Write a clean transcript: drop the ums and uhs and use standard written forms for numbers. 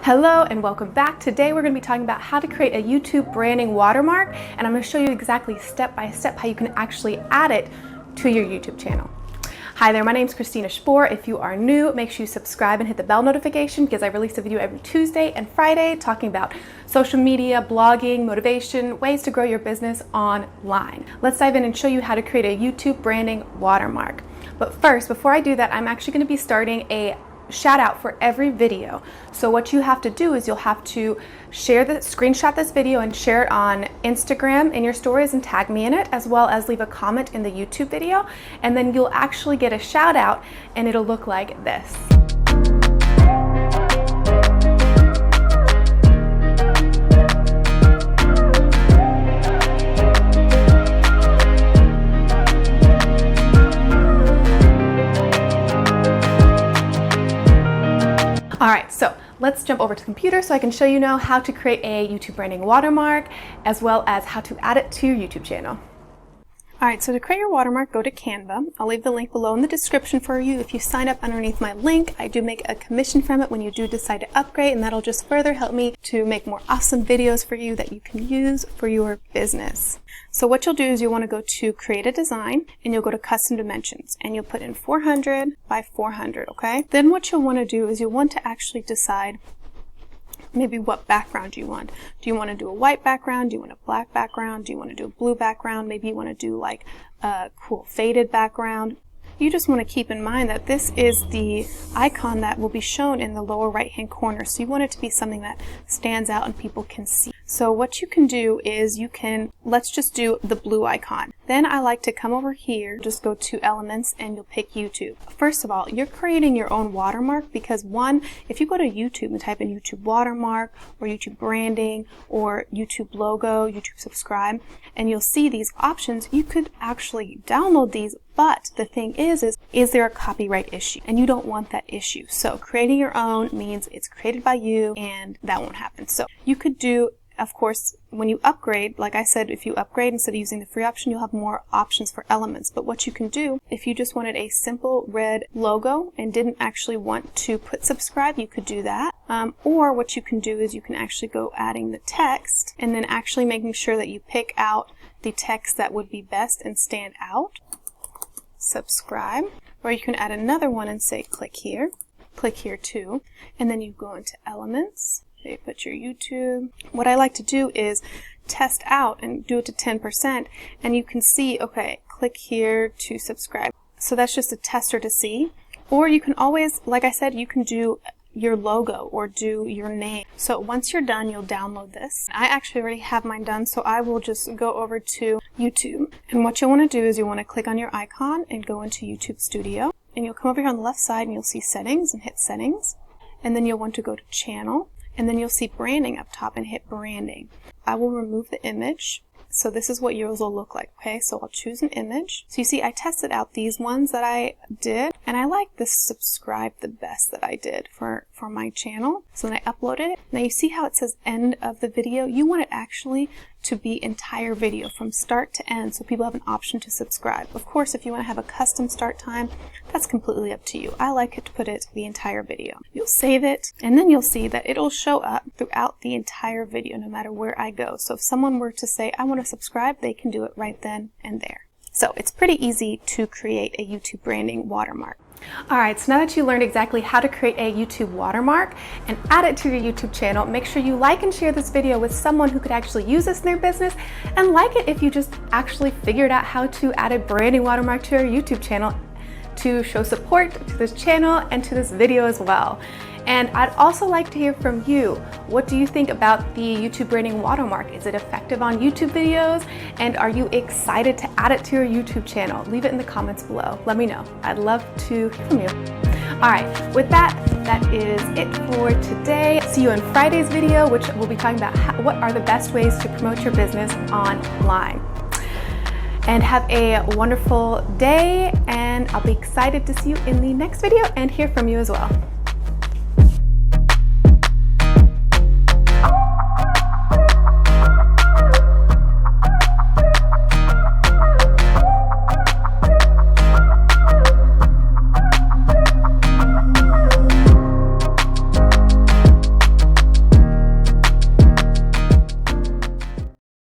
Hello and welcome back. Today we're going to be talking about how to create a YouTube branding watermark, and I'm going to show you exactly step by step how you can actually add it to your YouTube channel. Hi there, my name is Christina Spohr. If you are new, make sure you subscribe and hit the bell notification because I release a video every Tuesday and Friday talking about social media, blogging, motivation, ways to grow your business online. Let's dive in and show you how to create a YouTube branding watermark. But first, before I do that, I'm actually going to be starting a shout out for every video. So what you have to do is you'll have to screenshot this video and share it on Instagram in your stories and tag me in it, as well as leave a comment in the YouTube video, and then you'll actually get a shout out and it'll look like this. All right, so let's jump over to the computer so I can show you now how to create a YouTube branding watermark, as well as how to add it to your YouTube channel. All right, so to create your watermark, go to Canva. I'll leave the link below in the description for you. If you sign up underneath my link, I do make a commission from it when you do decide to upgrade, and that'll just further help me to make more awesome videos for you that you can use for your business. So what you'll do is you'll want to go to create a design, and you'll go to custom dimensions, and you'll put in 400 by 400, okay? Then what you'll want to do is you'll want to actually decide maybe what background do you want. Do you want to do a white background? Do you want a black background? Do you want to do a blue background? Maybe you want to do like a cool faded background. You just want to keep in mind that this is the icon that will be shown in the lower right hand corner. So you want it to be something that stands out and people can see. So what you can do is let's just do the blue icon. Then I like to come over here, just go to elements, and you'll pick YouTube. First of all, you're creating your own watermark because if you go to YouTube and type in YouTube watermark or YouTube branding or YouTube logo, YouTube subscribe, and you'll see these options, you could actually download these. But the thing is there a copyright issue? And you don't want that issue. So creating your own means it's created by you and that won't happen. So you could do, of course, when you upgrade, like I said, if you upgrade instead of using the free option, you'll have more options for elements. But what you can do, if you just wanted a simple red logo and didn't actually want to put subscribe, you could do that. Or what you can do is you can actually go adding the text and then actually making sure that you pick out the text that would be best and stand out. Subscribe, or you can add another one and say click here too, and then you go into elements, you put your YouTube. What I like to do is test out and do it to 10%, and you can see, okay, click here to subscribe. So that's just a tester to see. Or you can always, like I said, you can do your logo or do your name. So once you're done, you'll download this. I actually already have mine done, so I will just go over to YouTube. And what you'll want to do is you want to click on your icon and go into YouTube Studio. And you'll come over here on the left side and you'll see settings and hit settings. And then you'll want to go to channel. And then you'll see branding up top and hit branding. I will remove the image. So this is what yours will look like, okay? So I'll choose an image. So you see I tested out these ones that I did, and I like this subscribe the best that I did for my channel. So then I uploaded it. Now you see how it says end of the video? You want it actually to be entire video from start to end so people have an option to subscribe. Of course, if you want to have a custom start time, that's completely up to you. I like it to put it the entire video. You'll save it, and then you'll see that it'll show up throughout the entire video no matter where I go. So if someone were to say, I want to subscribe, they can do it right then and there. So it's pretty easy to create a YouTube branding watermark. All right, so now that you learned exactly how to create a YouTube watermark and add it to your YouTube channel, make sure you like and share this video with someone who could actually use this in their business, and like it if you just actually figured out how to add a branding watermark to your YouTube channel to show support to this channel and to this video as well. And I'd also like to hear from you. What do you think about the YouTube branding watermark? Is it effective on YouTube videos? And are you excited to add it to your YouTube channel? Leave it in the comments below. Let me know. I'd love to hear from you. All right, with that is it for today. See you in Friday's video, which we'll be talking about what are the best ways to promote your business online. And have a wonderful day, and I'll be excited to see you in the next video and hear from you as well.